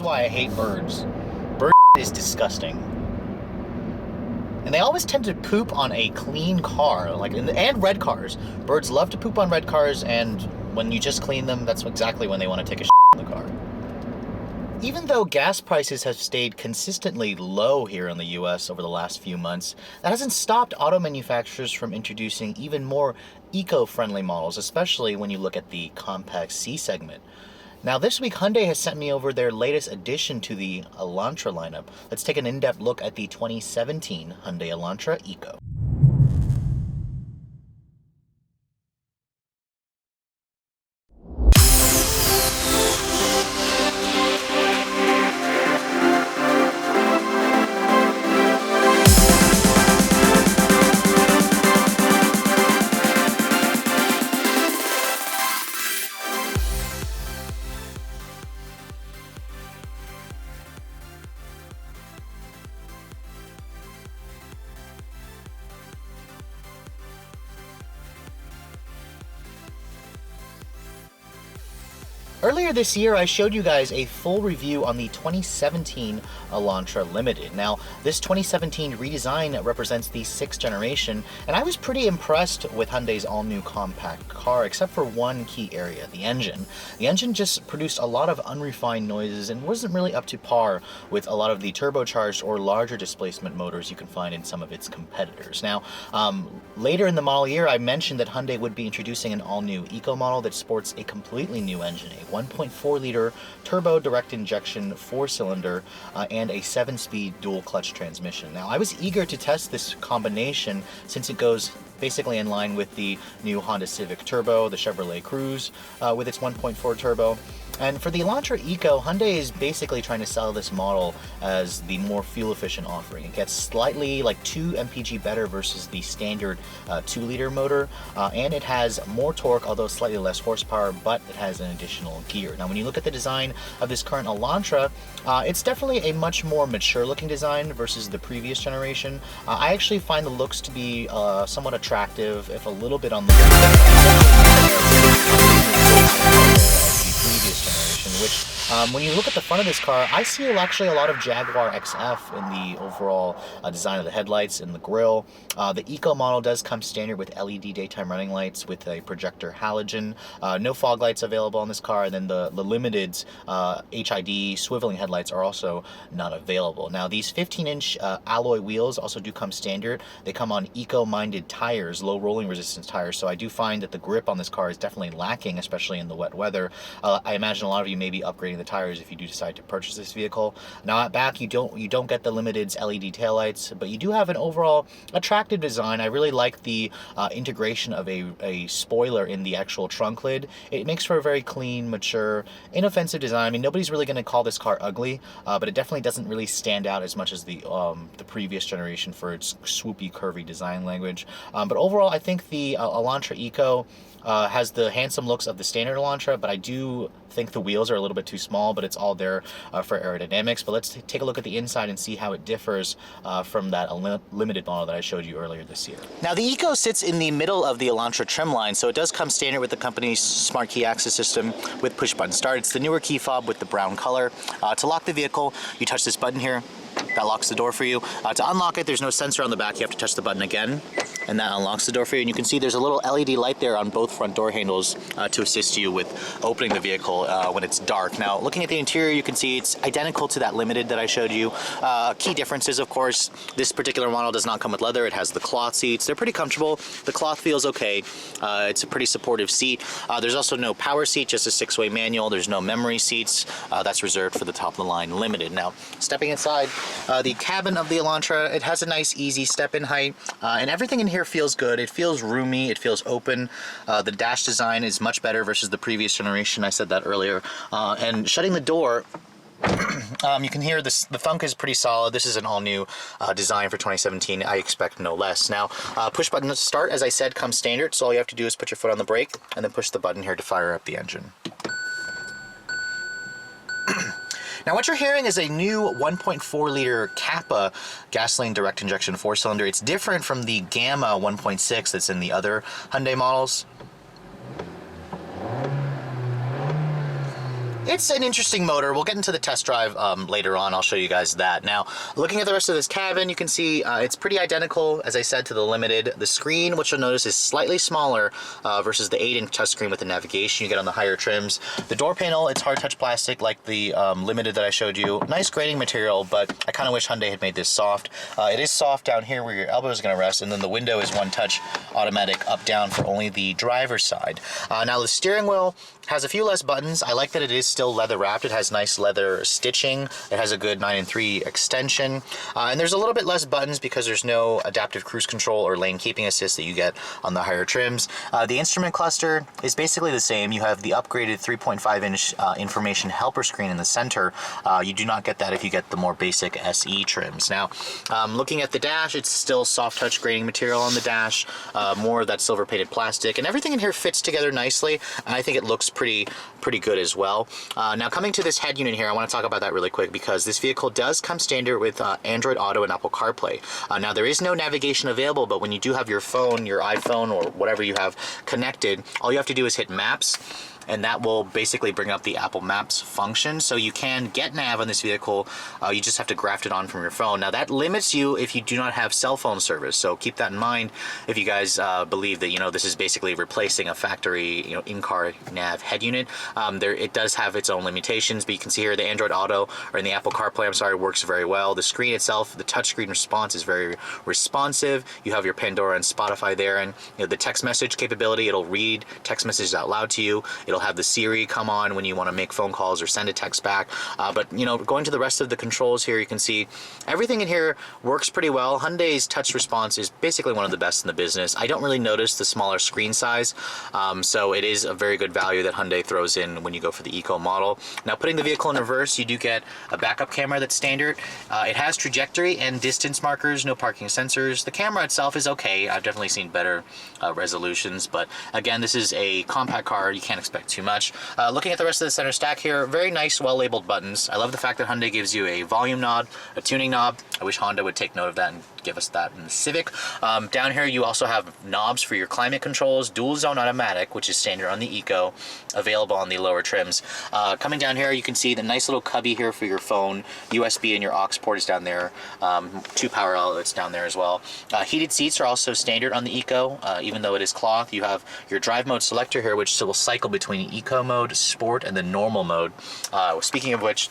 why I hate birds. Bird is disgusting. And they always tend to poop on a clean car, and red cars. Birds love to poop on red cars, and when you just clean them, that's exactly when they want to take a shit in the car. Even though gas prices have stayed consistently low here in the US over the last few months, that hasn't stopped auto manufacturers from introducing even more eco-friendly models, especially when you look at the compact C segment. Now this week, Hyundai has sent me over their latest addition to the Elantra lineup. Let's take an in-depth look at the 2017 Hyundai Elantra Eco. Earlier this year, I showed you guys a full review on the 2017 Elantra Limited. Now, this 2017 redesign represents the 6th generation, and I was pretty impressed with Hyundai's all-new compact car, except for one key area, the engine. The engine just produced a lot of unrefined noises and wasn't really up to par with a lot of the turbocharged or larger displacement motors you can find in some of its competitors. Now, later in the model year, I mentioned that Hyundai would be introducing an all-new Eco model that sports a completely new engine, a 1.4-liter turbo direct injection 4-cylinder and a 7-speed dual clutch transmission. Now, I was eager to test this combination since it goes basically in line with the new Honda Civic Turbo, the Chevrolet Cruze with its 1.4 turbo. And for the Elantra Eco, Hyundai is basically trying to sell this model as the more fuel-efficient offering. It gets slightly 2 mpg better versus the standard 2-liter motor, and it has more torque, although slightly less horsepower, but it has an additional gear. Now, when you look at the design of this current Elantra, it's definitely a much more mature-looking design versus the previous generation. I actually find the looks to be somewhat attractive, if a little bit on the previous generation, which when you look at the front of this car, I see actually a lot of Jaguar XF in the overall design of the headlights and the grille. The Eco model does come standard with LED daytime running lights with a projector halogen. No fog lights available on this car, and then the Limited's HID swiveling headlights are also not available. Now, these 15-inch alloy wheels also do come standard. They come on eco-minded tires, low rolling resistance tires, so I do find that the grip on this car is definitely lacking, especially in the wet weather. I imagine a lot of you may be upgrading the tires if you do decide to purchase this vehicle. Now, at back, you don't get the Limited's LED taillights, but you do have an overall attractive design. I really like the integration of a spoiler in the actual trunk lid. It makes for a very clean, mature, inoffensive design. I mean, nobody's really going to call this car ugly, but it definitely doesn't really stand out as much as the previous generation for its swoopy, curvy design language. But overall, I think the Elantra Eco has the handsome looks of the standard Elantra, but I do think the wheels are a little bit too small, but it's all there for aerodynamics. But let's take a look at the inside and see how it differs from that Limited model that I showed you earlier this year. Now, the Eco sits in the middle of the Elantra trim line, so it does come standard with the company's smart key access system with push button start. It's the newer key fob with the brown color. To lock the vehicle, you touch this button here. That locks the door for you. To unlock it, there's no sensor on the back. You have to touch the button again, and that unlocks the door for you. And you can see there's a little LED light there on both front door handles to assist you with opening the vehicle when it's dark. Now, looking at the interior, you can see it's identical to that Limited that I showed you. Key differences, of course, this particular model does not come with leather. It has the cloth seats. They're pretty comfortable. The cloth feels okay. It's a pretty supportive seat. There's also no power seat, just a 6-way manual. There's no memory seats. That's reserved for the top-of-the-line Limited. Now, stepping inside, the cabin of the Elantra, it has a nice, easy step-in height, and everything in here feels good. It feels roomy. It feels open. The dash design is much better versus the previous generation. I said that earlier. And shutting the door, you can hear this. The thunk is pretty solid. This is an all-new design for 2017. I expect no less. Now, push button start, as I said, comes standard. So all you have to do is put your foot on the brake and then push the button here to fire up the engine. Now, what you're hearing is a new 1.4-liter Kappa gasoline direct injection 4-cylinder. It's different from the Gamma 1.6 that's in the other Hyundai models. It's an interesting motor. We'll get into the test drive later on. I'll show you guys that. Now, looking at the rest of this cabin, you can see it's pretty identical, as I said, to the Limited. The screen, which you'll notice, is slightly smaller versus the 8-inch touchscreen with the navigation you get on the higher trims. The door panel, it's hard touch plastic like the Limited that I showed you. Nice grading material, but I kind of wish Hyundai had made this soft. It is soft down here where your elbow is going to rest, and then the window is one touch automatic up-down for only the driver's side. Now, the steering wheel has a few less buttons. I like that it is still leather wrapped. It has nice leather stitching. It has a good 9-3 extension. And there's a little bit less buttons because there's no adaptive cruise control or lane keeping assist that you get on the higher trims. The instrument cluster is basically the same. You have the upgraded 3.5-inch information helper screen in the center. You do not get that if you get the more basic SE trims. Now, looking at the dash, it's still soft touch grading material on the dash, more of that silver painted plastic, and everything in here fits together nicely. And I think it looks pretty good as well. Now, coming to this head unit here, I want to talk about that really quick because this vehicle does come standard with Android Auto and Apple CarPlay. Now, there is no navigation available, but when you do have your phone, your iPhone, or whatever you have connected, all you have to do is hit Maps, and that will basically bring up the Apple Maps function. So you can get nav on this vehicle, you just have to graft it on from your phone. Now, that limits you if you do not have cell phone service, so keep that in mind if you guys believe that, you know, this is basically replacing a factory, you know, in-car nav head unit. It does have its own limitations, but you can see here the Android Auto, or in the Apple CarPlay, I'm sorry, works very well. The screen itself, the touchscreen response is very responsive. You have your Pandora and Spotify there, and you know, the text message capability, it'll read text messages out loud to you. It'll have the Siri come on when you want to make phone calls or send a text back. But you know, going to the rest of the controls here, you can see everything in here works pretty well. Hyundai's touch response is basically one of the best in the business. I don't really notice the smaller screen size, so it is a very good value that Hyundai throws in when you go for the Eco model. Now, putting the vehicle in reverse, you do get a backup camera that's standard. It has trajectory and distance markers, no parking sensors. The camera itself is okay. I've definitely seen better resolutions, but again, this is a compact car. You can't expect too much. Looking at the rest of the center stack here, very nice, well-labeled buttons. I love the fact that Hyundai gives you a volume knob, a tuning knob. I wish Honda would take note of that and give us that in the Civic. Down here, you also have knobs for your climate controls, dual zone automatic, which is standard on the Eco, available on the lower trims. Coming down here, you can see the nice little cubby here for your phone, USB, and your aux port is down there. 2 power outlets down there as well. Heated seats are also standard on the Eco, even though it is cloth. You have your drive mode selector here, which will cycle between Eco mode, Sport, and the normal mode. Speaking of which,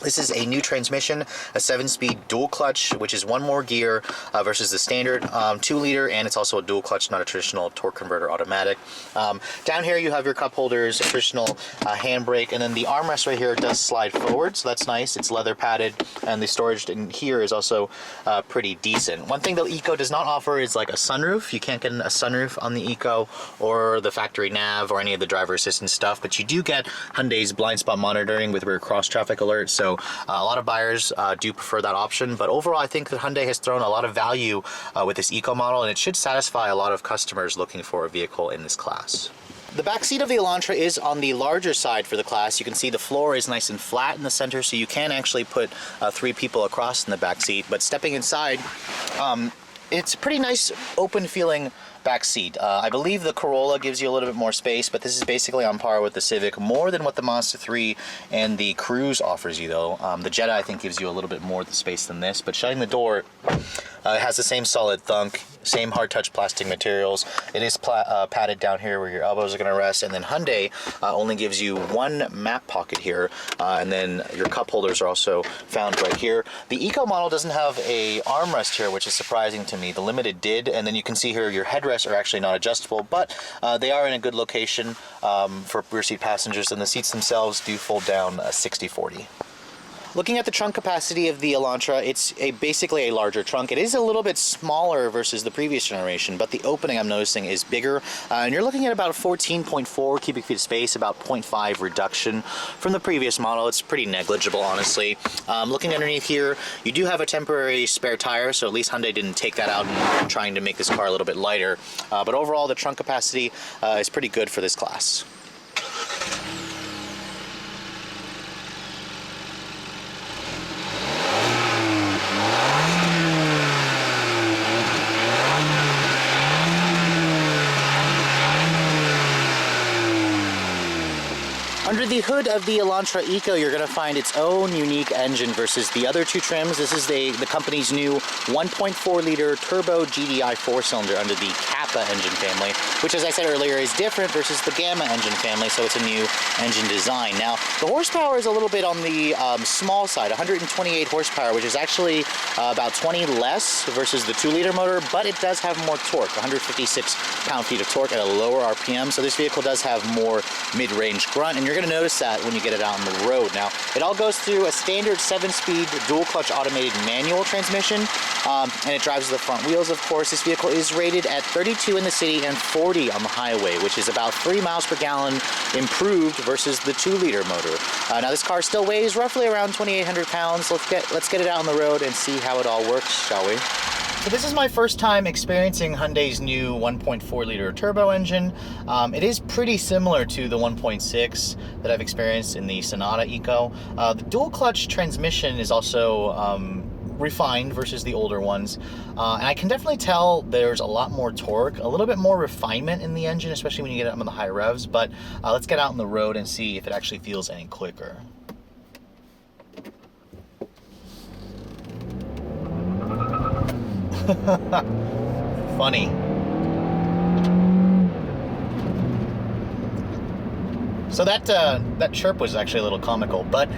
this is a new transmission, a 7-speed dual clutch, which is one more gear versus the standard 2-liter, and it's also a dual clutch, not a traditional torque converter automatic. Down here you have your cup holders, a traditional handbrake, and then the armrest right here does slide forward, so that's nice. It's leather padded, and the storage in here is also pretty decent. One thing the Eco does not offer is like a sunroof. You can't get a sunroof on the Eco or the factory nav or any of the driver assistance stuff, but you do get Hyundai's blind spot monitoring with rear cross traffic alerts. So a lot of buyers do prefer that option, but overall I think that Hyundai has thrown a lot of value with this Eco model, and it should satisfy a lot of customers looking for a vehicle in this class. The back seat of the Elantra is on the larger side for the class. You can see the floor is nice and flat in the center, so you can actually put 3 people across in the back seat. But stepping inside, it's a pretty nice open feeling back seat. I believe the Corolla gives you a little bit more space, but this is basically on par with the Civic, more than what the Mazda 3 and the Cruze offers you though. The Jetta I think gives you a little bit more space than this, but shutting the door, it has the same solid thunk, same hard touch plastic materials. It is padded down here where your elbows are going to rest, and then Hyundai only gives you 1 map pocket here, and then your cup holders are also found right here. The Eco model doesn't have a armrest here, which is surprising to me. The Limited did, and then you can see here your headrests are actually not adjustable, but they are in a good location for rear seat passengers, and the seats themselves do fold down 60/40. Looking at the trunk capacity of the Elantra, it's basically a larger trunk. It is a little bit smaller versus the previous generation, but the opening I'm noticing is bigger. And you're looking at about 14.4 cubic feet of space, about 0.5 reduction from the previous model. It's pretty negligible, honestly. Looking underneath here, you do have a temporary spare tire, so at least Hyundai didn't take that out and trying to make this car a little bit lighter. But overall, the trunk capacity is pretty good for this class. Under Under the hood of the Elantra Eco, you're going to find its own unique engine versus the other two trims. This is the company's new 1.4-liter turbo GDI 4-cylinder under the Kappa engine family, which, as I said earlier, is different versus the Gamma engine family, so it's a new engine design. Now, the horsepower is a little bit on the small side, 128 horsepower, which is actually about 20 less versus the 2-liter motor, but it does have more torque, 156 pound-feet of torque at a lower RPM, so this vehicle does have more mid-range grunt, and you're going to notice that when you get it out on the road. Now, it all goes through a standard 7-speed dual-clutch automated manual transmission, and it drives the front wheels, of course. This vehicle is rated at 32 in the city and 40 on the highway, which is about 3 miles per gallon improved versus the 2-liter motor. Now, this car still weighs roughly around 2,800 pounds. Let's get it out on the road and see how it all works, shall we? So this is my first time experiencing Hyundai's new 1.4-liter turbo engine. It is pretty similar to the 1.6 that I've experienced in the Sonata Eco. The dual-clutch transmission is also refined versus the older ones, and I can definitely tell there's a lot more torque, a little bit more refinement in the engine, especially when you get it up on the high revs. But let's get out on the road and see if it actually feels any quicker. Funny. So that chirp was actually a little comical, but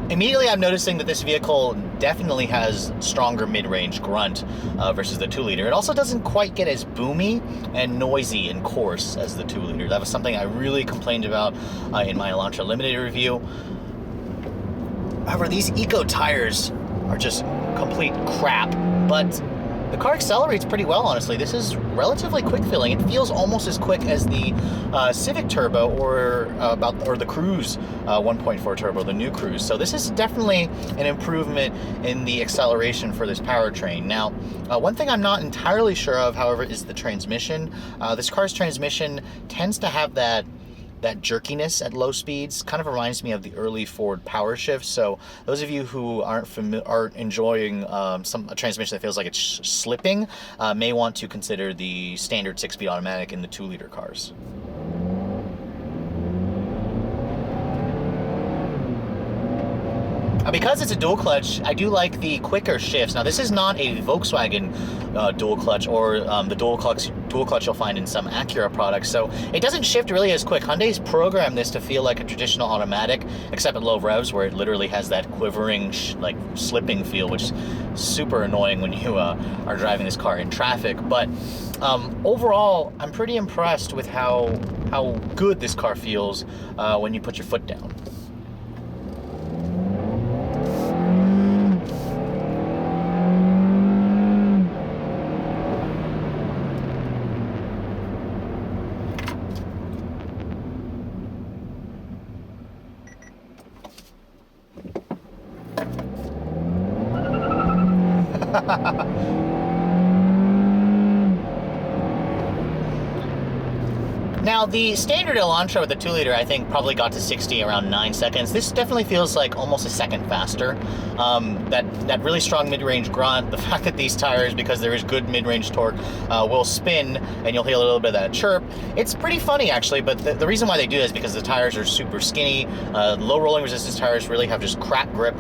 immediately I'm noticing that this vehicle definitely has stronger mid-range grunt versus the 2-liter. It also doesn't quite get as boomy and noisy and coarse as the 2-liter. That was something I really complained about in my Elantra Limited review. However, these Eco tires are just complete crap, but the car accelerates pretty well, honestly. This is relatively quick feeling. It feels almost as quick as the Civic Turbo or the Cruise 1.4 Turbo, the new Cruise. So this is definitely an improvement in the acceleration for this powertrain. Now, one thing I'm not entirely sure of, however, is the transmission. This car's transmission tends to have that jerkiness at low speeds. Kind of reminds me of the early Ford power shift. So those of you who aren't enjoying a transmission that feels like it's slipping may want to consider the standard 6-speed automatic in the 2-liter cars. Because it's a dual clutch, I do like the quicker shifts. Now, this is not a Volkswagen dual clutch or the dual clutch you'll find in some Acura products, so it doesn't shift really as quick. Hyundai's programmed this to feel like a traditional automatic, except at low revs, where it literally has that quivering, like slipping feel, which is super annoying when you are driving this car in traffic. But overall, I'm pretty impressed with how good this car feels when you put your foot down. Now, the standard Elantra with the 2-liter, I think, probably got to 60 around 9 seconds. This definitely feels like almost a second faster. That really strong mid-range grunt, the fact that these tires, because there is good mid-range torque, will spin, and you'll hear a little bit of that chirp. It's pretty funny, actually, but the reason why they do that is because the tires are super skinny. Low rolling resistance tires really have just crap grip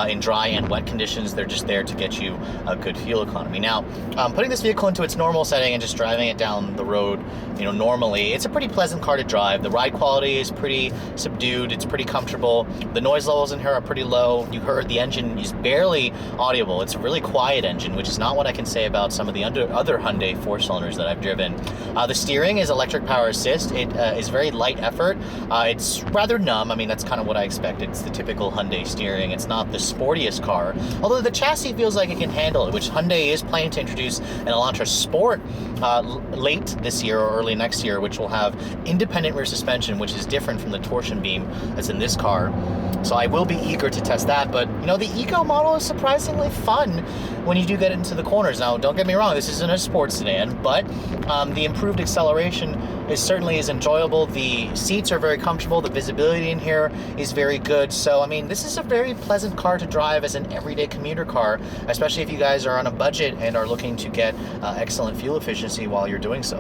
in dry and wet conditions. They're just there to get you a good fuel economy. Now, putting this vehicle into its normal setting and just driving it down the road, normally, it's a pretty pleasant car to drive. The ride quality is pretty subdued. It's pretty comfortable. The noise levels in here are pretty low. You heard the engine is barely audible. It's a really quiet engine, which is not what I can say about some of the other Hyundai 4-cylinders that I've driven. The steering is electric power assist. It is very light effort. It's rather numb. I mean, that's kind of what I expected. It's the typical Hyundai steering. It's not the sportiest car, although the chassis feels like it can handle it, which Hyundai is planning to introduce an Elantra Sport late this year or early next year, which will have independent rear suspension, which is different from the torsion beam that's in this car. So I will be eager to test that. But the Eco model is surprisingly fun when you do get into the corners. Now, don't get me wrong, this isn't a sports sedan, but the improved acceleration is enjoyable. The seats are very comfortable. The visibility in here is very good. So, I mean, this is a very pleasant car to drive as an everyday commuter car, especially if you guys are on a budget and are looking to get excellent fuel efficiency while you're doing so.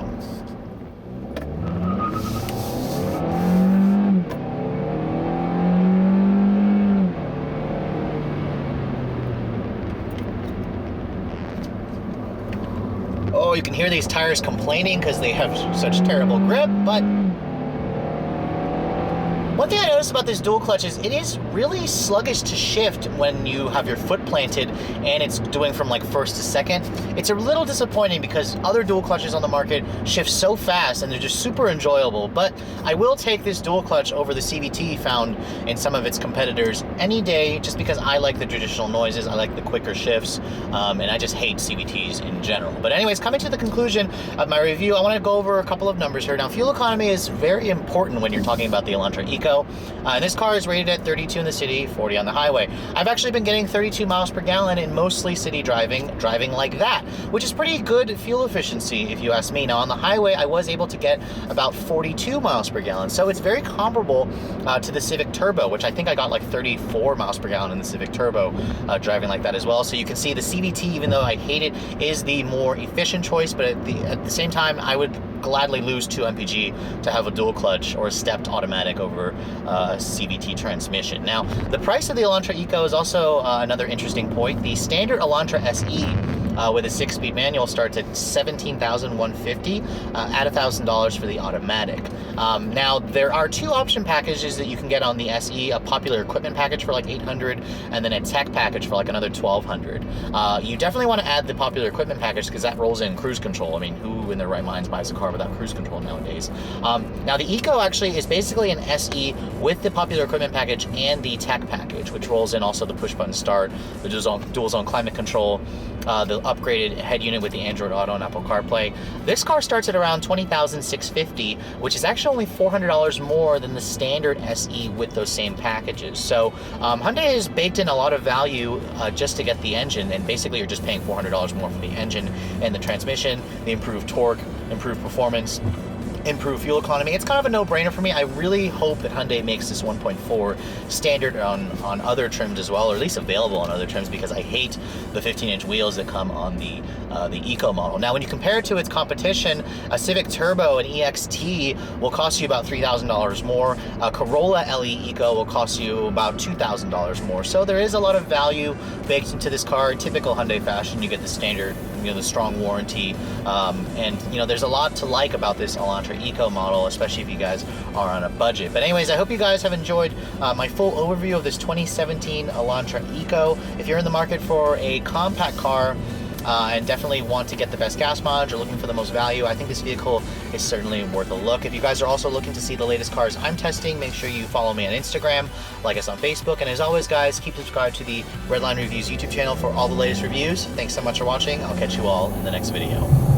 Oh, you can hear these tires complaining because they have such terrible grip, but one thing I noticed about this dual clutch is it is really sluggish to shift when you have your foot planted and it's doing from like first to second. It's a little disappointing because other dual clutches on the market shift so fast and they're just super enjoyable, but I will take this dual clutch over the CVT found in some of its competitors any day, just because I like the traditional noises, I like the quicker shifts, and I just hate CVTs in general. But anyways, coming to the conclusion of my review, I want to go over a couple of numbers here. Now, fuel economy is very important when you're talking about the Elantra Eco. And this car is rated at 32 in the city, 40 on the highway. I've actually been getting 32 miles per gallon in mostly city driving like that, which is pretty good fuel efficiency if you ask me. Now on the highway, I was able to get about 42 miles per gallon. So it's very comparable to the Civic Turbo, which I think I got like 34 miles per gallon in the Civic Turbo driving like that as well. So you can see the CVT, even though I hate it, is the more efficient choice, but at the same time, I would gladly lose 2 mpg to have a dual clutch or a stepped automatic over a CVT transmission. Now, the price of the Elantra Eco is also another interesting point. The standard Elantra SE with a 6-speed manual starts at $17,150, at $1,000 for the automatic. Now, there are 2 option packages that you can get on the SE, a popular equipment package for like $800, and then a tech package for like another $1,200. You definitely want to add the popular equipment package because that rolls in cruise control. I mean, who in their right minds buys a car without cruise control nowadays? Now, the Eco actually is basically an SE with the popular equipment package and the tech package, which rolls in also the push-button start, the dual-zone climate control, the upgraded head unit with the Android Auto and Apple CarPlay. This car starts at around $20,650, which is actually only $400 more than the standard SE with those same packages. So Hyundai has baked in a lot of value just to get the engine, and basically you're just paying $400 more for the engine and the transmission, the improved torque, improved performance, improve fuel economy. It's kind of a no-brainer for me. I really hope that Hyundai makes this 1.4 standard on other trims as well, or at least available on other trims, because I hate the 15-inch wheels that come on the Eco model. Now, when you compare it to its competition, a Civic Turbo and EXT will cost you about $3,000 more. A Corolla LE Eco will cost you about $2,000 more. So there is a lot of value baked into this car. In typical Hyundai fashion, you get the standard, the strong warranty, and there's a lot to like about this Elantra Eco model, especially if you guys are on a budget. But anyways, I hope you guys have enjoyed my full overview of this 2017 Elantra Eco. If you're in the market for a compact car and definitely want to get the best gas mileage or looking for the most value, I think this vehicle is certainly worth a look. If you guys are also looking to see the latest cars I'm testing, make sure you follow me on Instagram, like us on Facebook, and as always guys, keep subscribed to the Redline Reviews YouTube channel for all the latest reviews. Thanks so much for watching. I'll catch you all in the next video.